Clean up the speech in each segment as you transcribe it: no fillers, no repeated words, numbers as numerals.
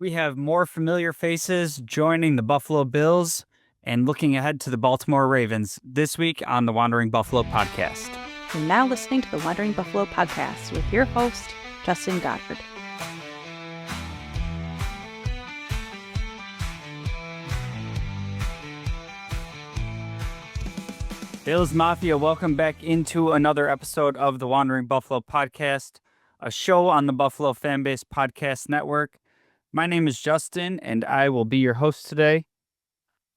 We have more familiar faces joining the Buffalo Bills and looking ahead to the Baltimore Ravens this week on the Wandering Buffalo podcast. You're now listening to the Wandering Buffalo podcast with your host, Justin Goddard. Bills Mafia, welcome back into another episode of the Wandering Buffalo podcast, a show on the Buffalo Fanbase Podcast Network. My name is Justin, and I will be your host today.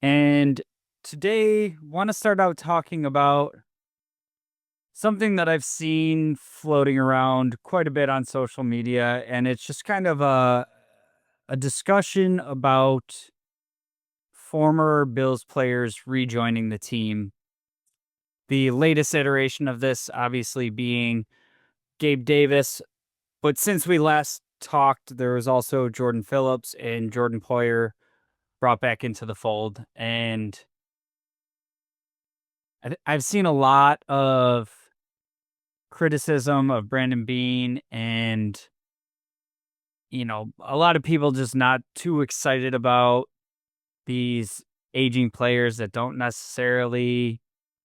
And today, I want to start out talking about something that I've seen floating around quite a bit on social media, and it's just kind of a discussion about former Bills players rejoining the team. The latest iteration of this obviously being Gabe Davis, but since we last talked, there was also Jordan Phillips and Jordan Poyer brought back into the fold. And I've seen a lot of criticism of Brandon Beane and, a lot of people just not too excited about these aging players that don't necessarily,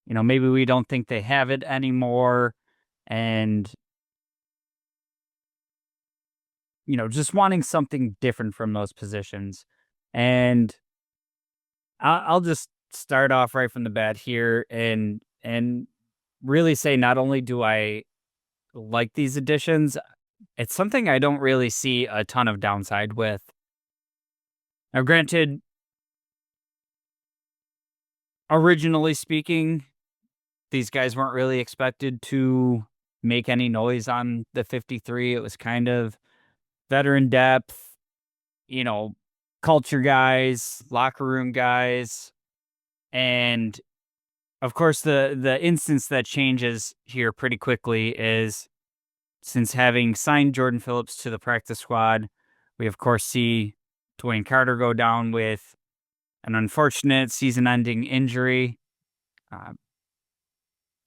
maybe we don't think they have it anymore. And just wanting something different from those positions. And I'll just start off right from the bat here and really say not only do I like these additions, it's something I don't really see a ton of downside with. Now, granted, originally speaking, these guys weren't really expected to make any noise on the 53. It was kind of veteran depth, culture guys, locker room guys. And of course, the instance that changes here pretty quickly is since having signed Jordan Phillips to the practice squad, we of course see Dwayne Carter go down with an unfortunate season-ending injury.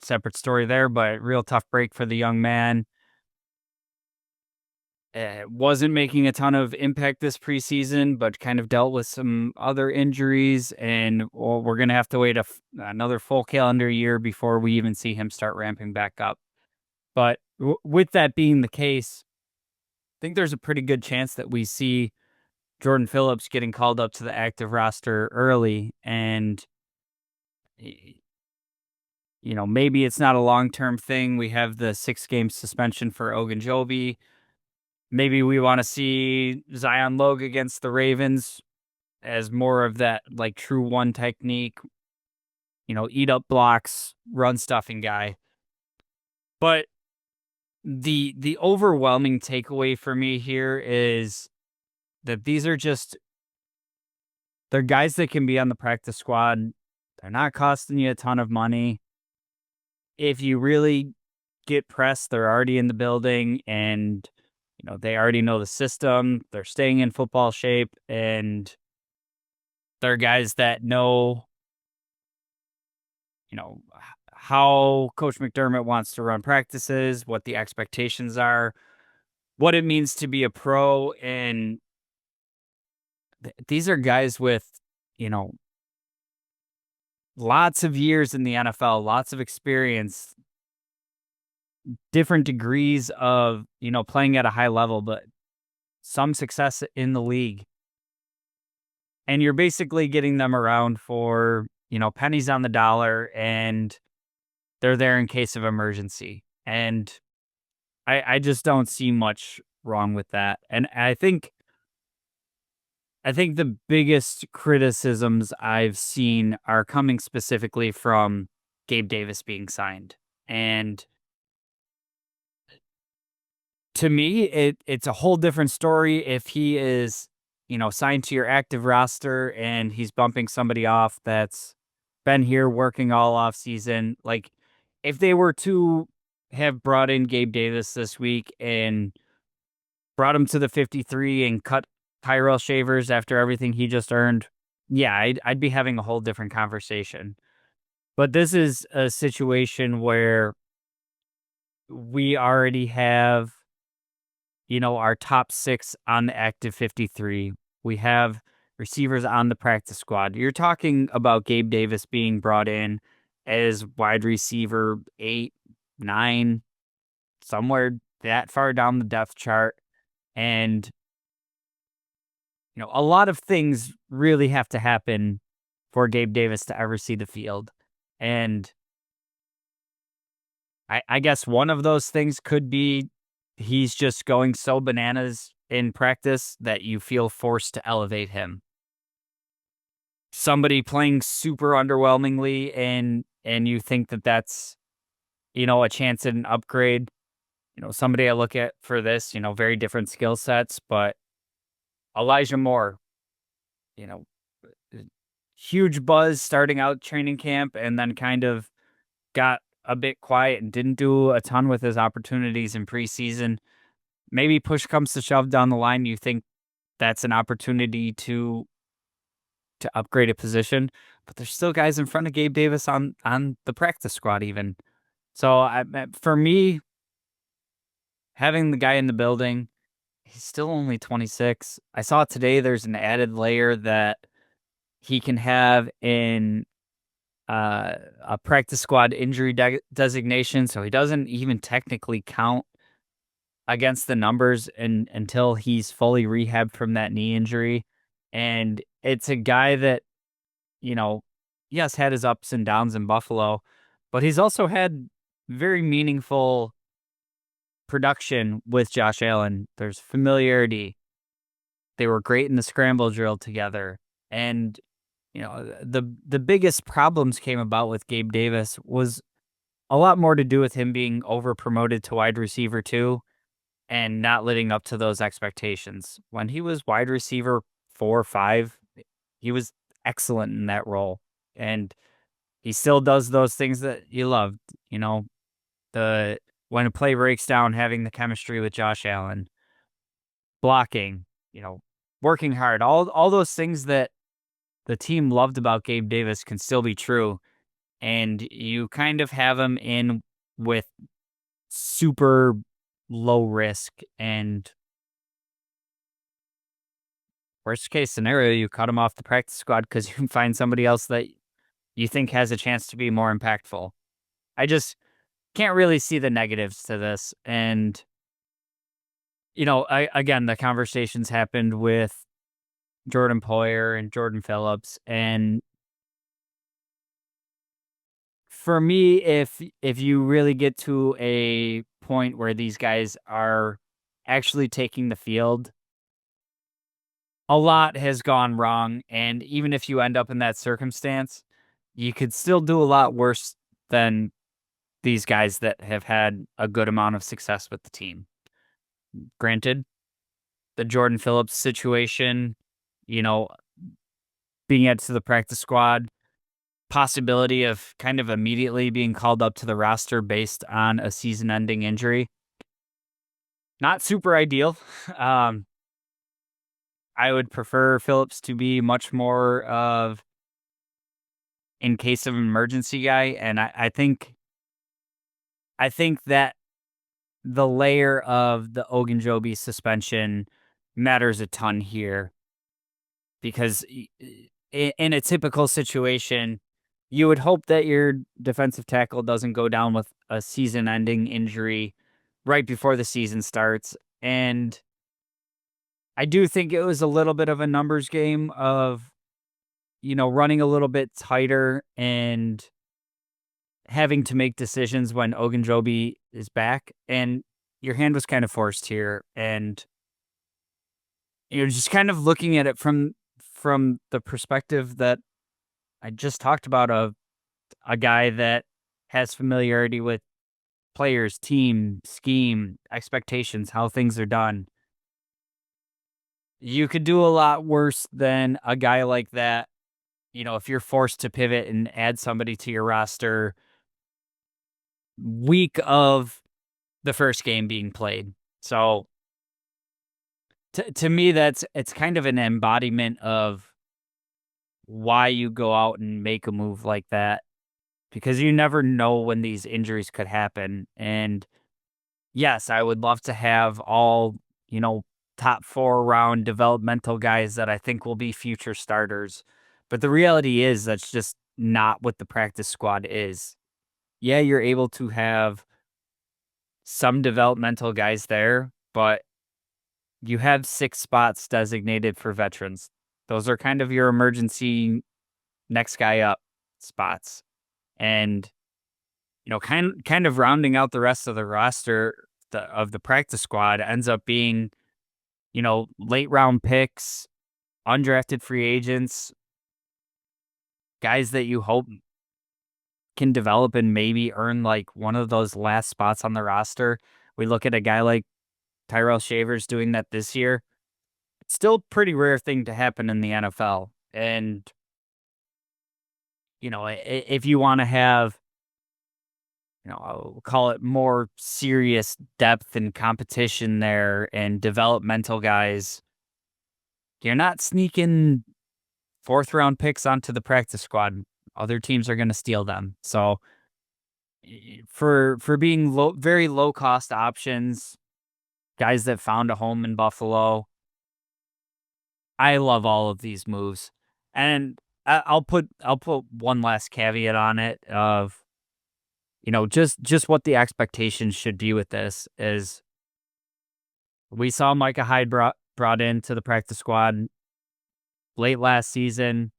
Separate story there, but real tough break for the young man. Wasn't making a ton of impact this preseason, but kind of dealt with some other injuries, and we're going to have to wait another full calendar year before we even see him start ramping back up. But with that being the case, I think there's a pretty good chance that we see Jordan Phillips getting called up to the active roster early, and maybe it's not a long-term thing. We have the 6-game suspension for Ogunjobi. Maybe we want to see Zion Logue against the Ravens as more of that like true one technique, eat up blocks, run stuffing guy. But the overwhelming takeaway for me here is that they're guys that can be on the practice squad. They're not costing you a ton of money. If you really get pressed, they're already in the building and they already know the system. They're staying in football shape, and they're guys that know, how Coach McDermott wants to run practices, what the expectations are, what it means to be a pro. And these are guys with, lots of years in the NFL, lots of experience, different degrees of, playing at a high level, but some success in the league. And you're basically getting them around for, pennies on the dollar, and they're there in case of emergency. And I just don't see much wrong with that. And I think the biggest criticisms I've seen are coming specifically from Gabe Davis being signed. And to me, it's a whole different story if he is, signed to your active roster and he's bumping somebody off that's been here working all off season. Like, if they were to have brought in Gabe Davis this week and brought him to the 53 and cut Tyrell Shavers after everything he just earned, yeah, I'd be having a whole different conversation. But this is a situation where we already have, our top 6 on the active 53. We have receivers on the practice squad. You're talking about Gabe Davis being brought in as wide receiver 8, 9, somewhere that far down the depth chart. And, a lot of things really have to happen for Gabe Davis to ever see the field. And I guess one of those things could be he's just going so bananas in practice that you feel forced to elevate him. Somebody playing super underwhelmingly and you think that that's, a chance at an upgrade. Somebody I look at for this, very different skill sets, but Elijah Moore, you know, huge buzz starting out training camp and then kind of got a bit quiet and didn't do a ton with his opportunities in preseason. Maybe push comes to shove down the line, you think that's an opportunity to upgrade a position, but there's still guys in front of Gabe Davis on the practice squad even. So for me, having the guy in the building, he's still only 26. I saw today there's an added layer that he can have in a practice squad injury designation, so he doesn't even technically count against the numbers until he's fully rehabbed from that knee injury. And it's a guy that, yes, had his ups and downs in Buffalo, but he's also had very meaningful production with Josh Allen. There's familiarity. They were great in the scramble drill together. And, the biggest problems came about with Gabe Davis was a lot more to do with him being over promoted to wide receiver 2 and not living up to those expectations. When he was wide receiver 4 or 5, he was excellent in that role. And he still does those things that you loved, the when a play breaks down, having the chemistry with Josh Allen, blocking, working hard, all those things that the team loved about Gabe Davis can still be true. And you kind of have him in with super low risk, and worst case scenario, you cut him off the practice squad because you can find somebody else that you think has a chance to be more impactful. I just can't really see the negatives to this. And, again, the conversations happened with Jordan Poyer and Jordan Phillips. And for me, if you really get to a point where these guys are actually taking the field, a lot has gone wrong. And even if you end up in that circumstance, you could still do a lot worse than these guys that have had a good amount of success with the team. Granted, the Jordan Phillips situation, you know, being added to the practice squad, possibility of kind of immediately being called up to the roster based on a season-ending injury. Not super ideal. I would prefer Phillips to be much more of in case of emergency guy, and I think that the layer of the Ogunjobi suspension matters a ton here because in a typical situation, you would hope that your defensive tackle doesn't go down with a season-ending injury right before the season starts. And I do think it was a little bit of a numbers game of, running a little bit tighter and having to make decisions when Ogunjobi is back. And your hand was kind of forced here. And you're just kind of looking at it from the perspective that I just talked about of a guy that has familiarity with players, team, scheme, expectations, how things are done. You could do a lot worse than a guy like that. If you're forced to pivot and add somebody to your roster week of the first game being played. So to me, it's kind of an embodiment of why you go out and make a move like that, because you never know when these injuries could happen. And yes, I would love to have all, top 4 round developmental guys that I think will be future starters. But the reality is that's just not what the practice squad is. Yeah, you're able to have some developmental guys there, but you have 6 spots designated for veterans. Those are kind of your emergency next guy up spots. And kind of rounding out the rest of the roster of the practice squad ends up being, late round picks, undrafted free agents, guys that you hope can develop and maybe earn like one of those last spots on the roster. We look at a guy like Tyrell Shavers doing that this year. It's still a pretty rare thing to happen in the NFL. And, if you want to have, I'll call it more serious depth and competition there and developmental guys, you're not sneaking 4th round picks onto the practice squad. Other teams are going to steal them. So for being very low cost options, guys that found a home in Buffalo, I love all of these moves. And I'll put one last caveat on it of, just what the expectations should be with this is we saw Micah Hyde brought into the practice squad late last season.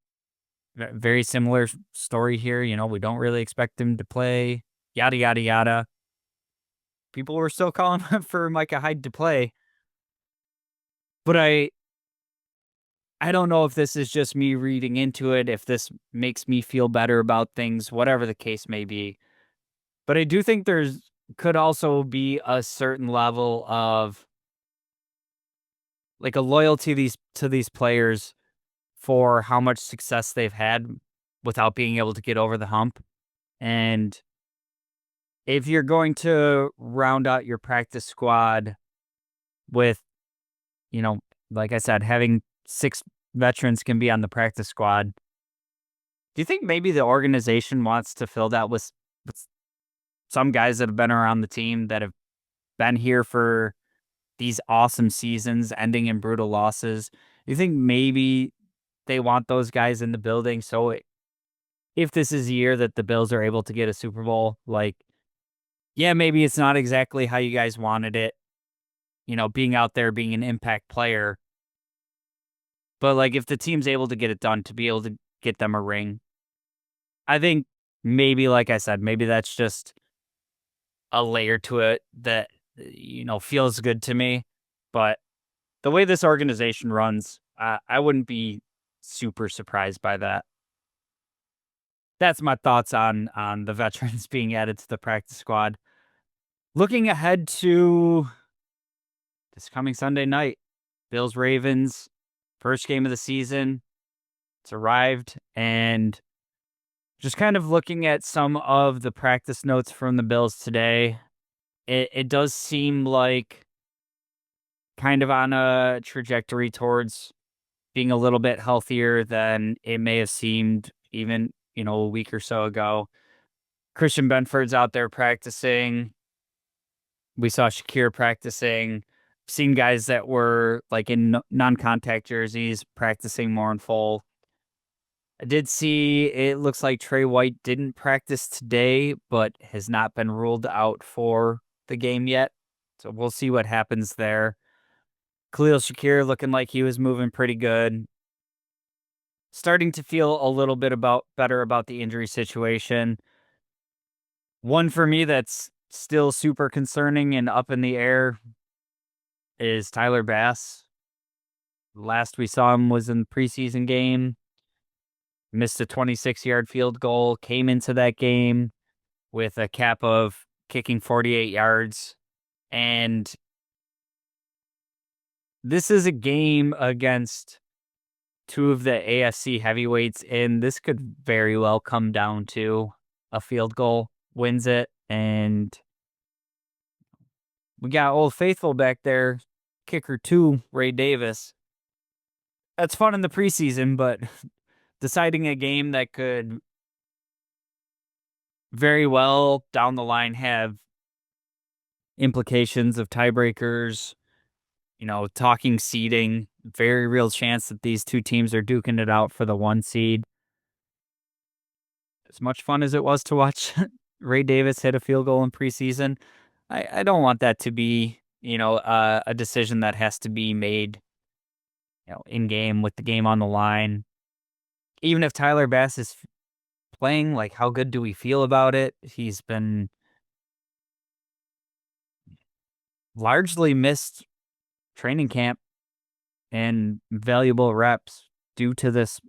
Very similar story here. We don't really expect him to play, yada, yada, yada. People were still calling for Micah Hyde to play. But I don't know if this is just me reading into it, if this makes me feel better about things, whatever the case may be. But I do think could also be a certain level of like a loyalty to these players for how much success they've had without being able to get over the hump. And if you're going to round out your practice squad with, like I said, having 6 veterans can be on the practice squad, do you think maybe the organization wants to fill that with some guys that have been around the team that have been here for these awesome seasons ending in brutal losses? Do you think maybe they want those guys in the building so if this is a year that the Bills are able to get a Super Bowl, like, yeah, maybe it's not exactly how you guys wanted it, being out there, being an impact player. But, like, if the team's able to get it done, to be able to get them a ring, I think maybe, like I said, maybe that's just a layer to it that, feels good to me. But the way this organization runs, I wouldn't be super surprised by that. That's my thoughts on the veterans being added to the practice squad. Looking ahead to this coming Sunday night, Bills Ravens, first game of the season. It's arrived, and just kind of looking at some of the practice notes from the Bills today, it does seem like kind of on a trajectory towards being a little bit healthier than it may have seemed even, a week or so ago. Christian Benford's out there practicing. We saw Shakir practicing. Seen guys that were like in non-contact jerseys practicing more in full. I did see it looks like Trey White didn't practice today, but has not been ruled out for the game yet. So we'll see what happens there. Khalil Shakir looking like he was moving pretty good. Starting to feel a little bit better about the injury situation. One for me that's still super concerning and up in the air is Tyler Bass. Last we saw him was in the preseason game. Missed a 26-yard field goal, came into that game with a cap of kicking 48 yards. And this is a game against 2 of the AFC heavyweights, and this could very well come down to a field goal wins it. And we got Old Faithful back there, kicker 2, Ray Davis. That's fun in the preseason, but deciding a game that could very well down the line have implications of tiebreakers, talking seeding, very real chance that these two teams are duking it out for the 1 seed. As much fun as it was to watch Ray Davis hit a field goal in preseason, I don't want that to be, a decision that has to be made, in game with the game on the line. Even if Tyler Bass is playing, like, how good do we feel about it? He's been largely missed training camp and valuable reps due to this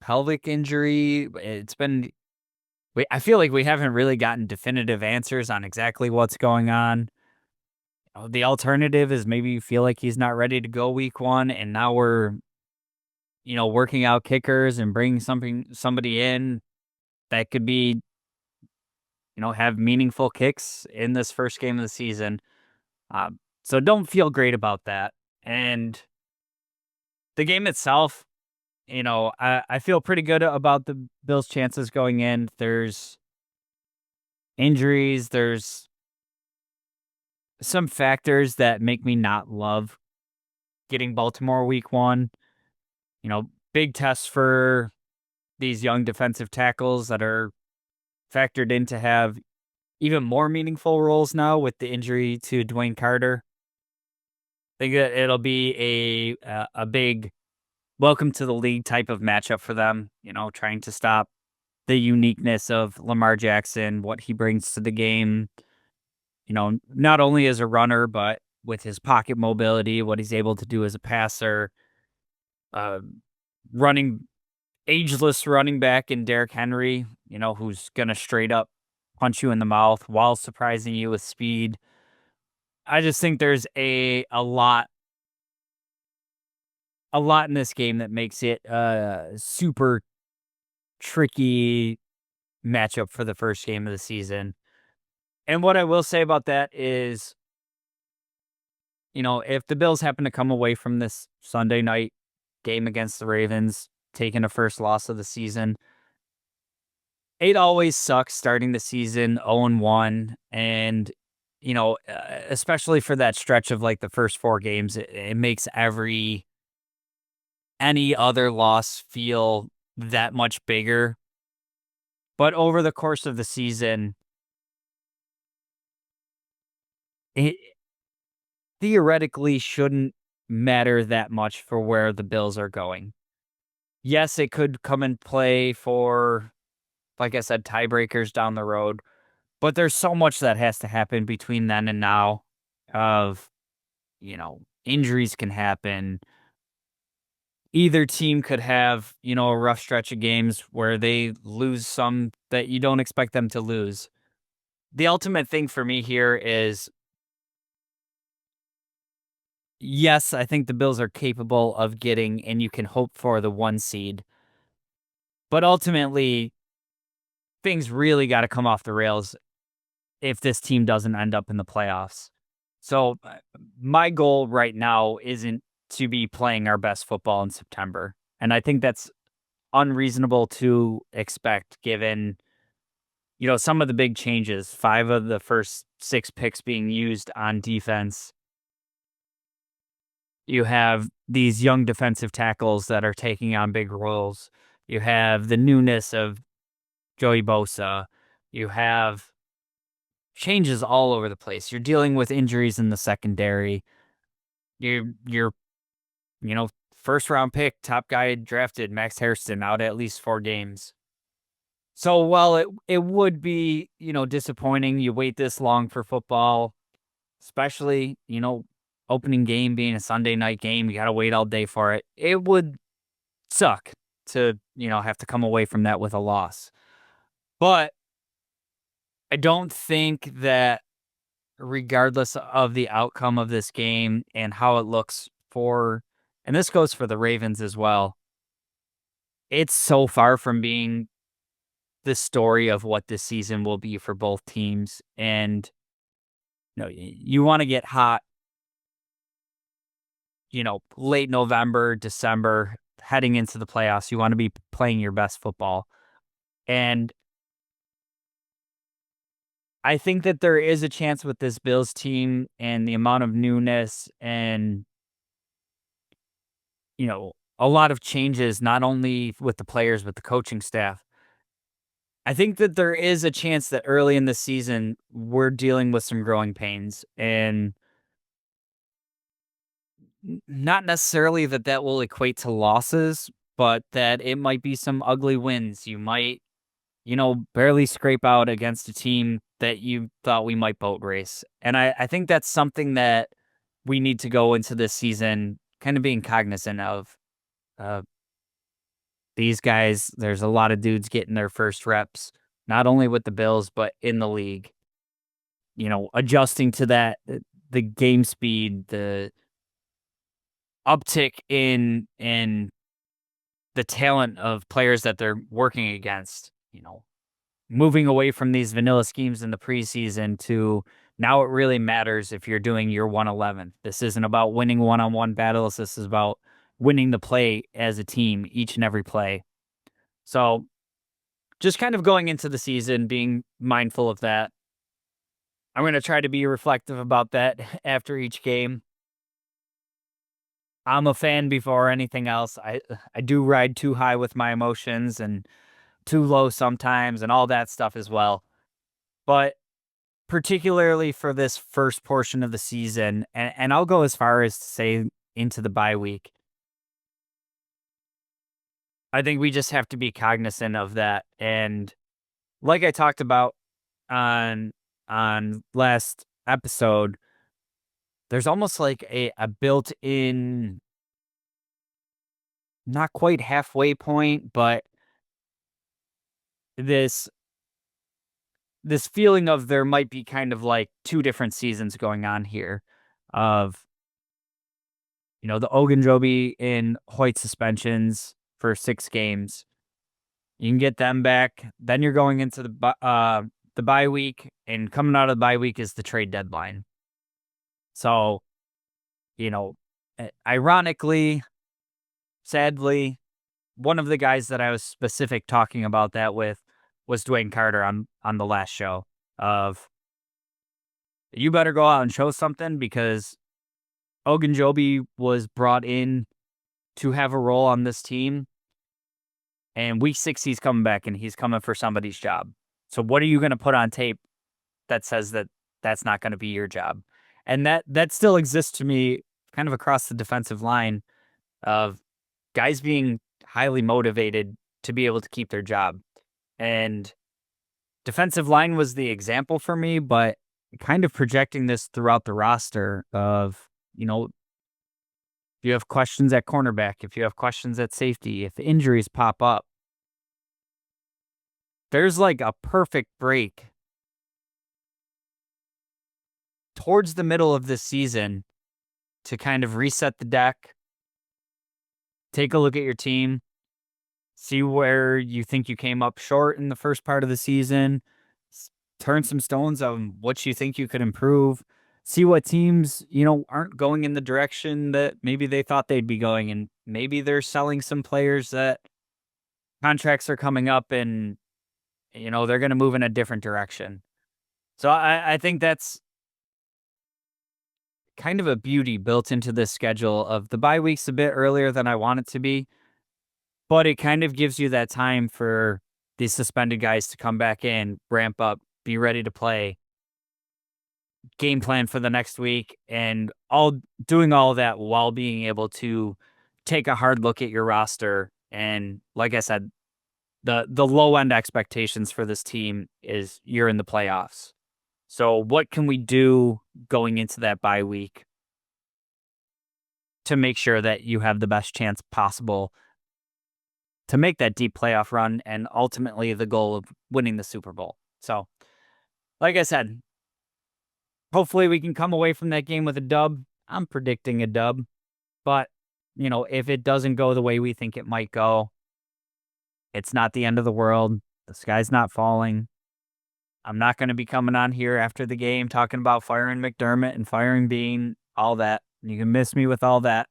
pelvic injury. I feel like we haven't really gotten definitive answers on exactly what's going on. The alternative is maybe you feel like he's not ready to go week 1, and now we're, working out kickers and bringing somebody in that could be, have meaningful kicks in this first game of the season. So don't feel great about that. And the game itself, I feel pretty good about the Bills' chances going in. There's injuries, there's some factors that make me not love getting Baltimore week 1. Big tests for these young defensive tackles that are factored in to have even more meaningful roles now with the injury to Dwayne Carter. I think that it'll be a big welcome to the league type of matchup for them, trying to stop the uniqueness of Lamar Jackson, what he brings to the game, not only as a runner, but with his pocket mobility, what he's able to do as a passer, uh, running ageless running back in Derrick Henry, who's going to straight up punch you in the mouth while surprising you with speed. I just think there's a lot in this game that makes it a super tricky matchup for the first game of the season. And what I will say about that is, if the Bills happen to come away from this Sunday night game against the Ravens, taking a first loss of the season, it always sucks starting the season 0-1. And, especially for that stretch of like the first 4 games, it makes any other loss feel that much bigger. But over the course of the season, it theoretically shouldn't matter that much for where the Bills are going. Yes, it could come and play for, like I said, tiebreakers down the road, but there's so much that has to happen between then and now of, injuries can happen. Either team could have, a rough stretch of games where they lose some that you don't expect them to lose. The ultimate thing for me here is, yes, I think the Bills are capable of getting, and you can hope for the 1 seed. But ultimately, things really got to come off the rails if this team doesn't end up in the playoffs. So my goal right now isn't to be playing our best football in September. And I think that's unreasonable to expect given, some of the big changes, 5 of the first 6 picks being used on defense. You have these young defensive tackles that are taking on big roles. You have the newness of Joey Bosa. You have changes all over the place. You're dealing with injuries in the secondary. You're first round pick, top guy drafted, Max Hairston, out at least 4 games. So while it would be, disappointing you wait this long for football, especially, opening game being a Sunday night game, you got to wait all day for it. It would suck to, have to come away from that with a loss. But I don't think that regardless of the outcome of this game and how it looks and this goes for the Ravens as well, it's so far from being the story of what this season will be for both teams. And, you want to get hot, late November, December, heading into the playoffs. You want to be playing your best football. And I think that there is a chance with this Bills team and the amount of newness and, a lot of changes, not only with the players, but the coaching staff. I think that there is a chance that early in the season, we're dealing with some growing pains and not necessarily that that will equate to losses, but that it might be some ugly wins. You might, barely scrape out against a team that you thought we might boat race. And I think that's something that we need to go into this season kind of being cognizant of. Uh, these guys, there's a lot of dudes getting their first reps, not only with the Bills, but in the league. Adjusting to that, the game speed, the uptick in the talent of players that they're working against, moving away from these vanilla schemes in the preseason to now it really matters if you're doing your 111. This isn't about winning one-on-one battles. This is about winning the play as a team, each and every play. So just kind of going into the season, being mindful of that. I'm going to try to be reflective about that after each game. I'm a fan before anything else. I do ride too high with my emotions and too low sometimes and all that stuff as well. But particularly for this first portion of the season, and I'll go as far as to say into the bye week, I think we just have to be cognizant of that. And like I talked about on last episode, there's almost like a built-in, not quite halfway point, but this this feeling of there might be kind of like two different seasons going on here of, the Ogunjobi and Hoyt suspensions for 6 games. You can get them back. Then you're going into the bye week, and coming out of the bye week is the trade deadline. So, you know, ironically, sadly, one of the guys that I was specific talking about that with was Dwayne Carter on the last show of, you better go out and show something because Ogunjobi was brought in to have a role on this team. And week 6, he's coming back and he's coming for somebody's job. So what are you going to put on tape that says that that's not going to be your job? And that still exists to me kind of across the defensive line of guys being highly motivated to be able to keep their job. And defensive line was the example for me, but kind of projecting this throughout the roster of, if you have questions at cornerback, if you have questions at safety, if injuries pop up, there's like a perfect break towards the middle of this season to kind of reset the deck, take a look at your team, see where you think you came up short in the first part of the season, turn some stones on what you think you could improve, see what teams, aren't going in the direction that maybe they thought they'd be going, and maybe they're selling some players that contracts are coming up and, they're going to move in a different direction. So I think that's kind of a beauty built into this schedule of the bye weeks a bit earlier than I want it to be, but it kind of gives you that time for these suspended guys to come back in, ramp up, be ready to play, game plan for the next week, and doing all of that while being able to take a hard look at your roster. And like I said, the low end expectations for this team is you're in the playoffs. So what can we do going into that bye week to make sure that you have the best chance possible to make that deep playoff run and ultimately the goal of winning the Super Bowl? So, like I said, hopefully we can come away from that game with a dub. I'm predicting a dub, but if it doesn't go the way we think it might go, it's not the end of the world. The sky's not falling. I'm not going to be coming on here after the game talking about firing McDermott and firing Beane, all that. You can miss me with all that.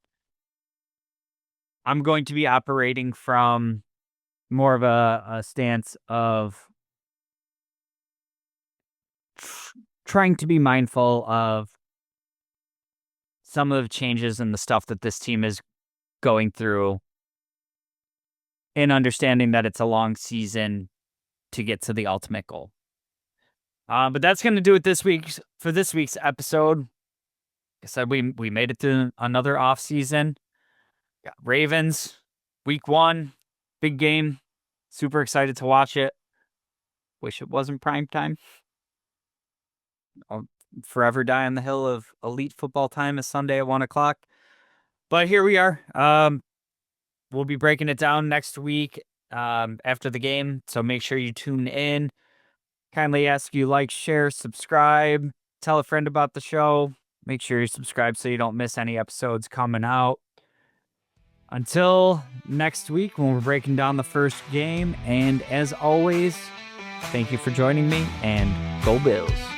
I'm going to be operating from more of a stance of trying to be mindful of some of the changes and the stuff that this team is going through, and understanding that it's a long season to get to the ultimate goal. But that's going to do it this week's episode. Like I said, we made it to another off season. Got Ravens, week 1, big game. Super excited to watch it. Wish it wasn't prime time. I'll forever die on the hill of elite football time is Sunday at 1 o'clock. But here we are. We'll be breaking it down next week after the game. So make sure you tune in. Kindly ask you like, share, subscribe, tell a friend about the show. Make sure you subscribe so you don't miss any episodes coming out. Until next week when we're breaking down the first game. And as always, thank you for joining me, and go Bills.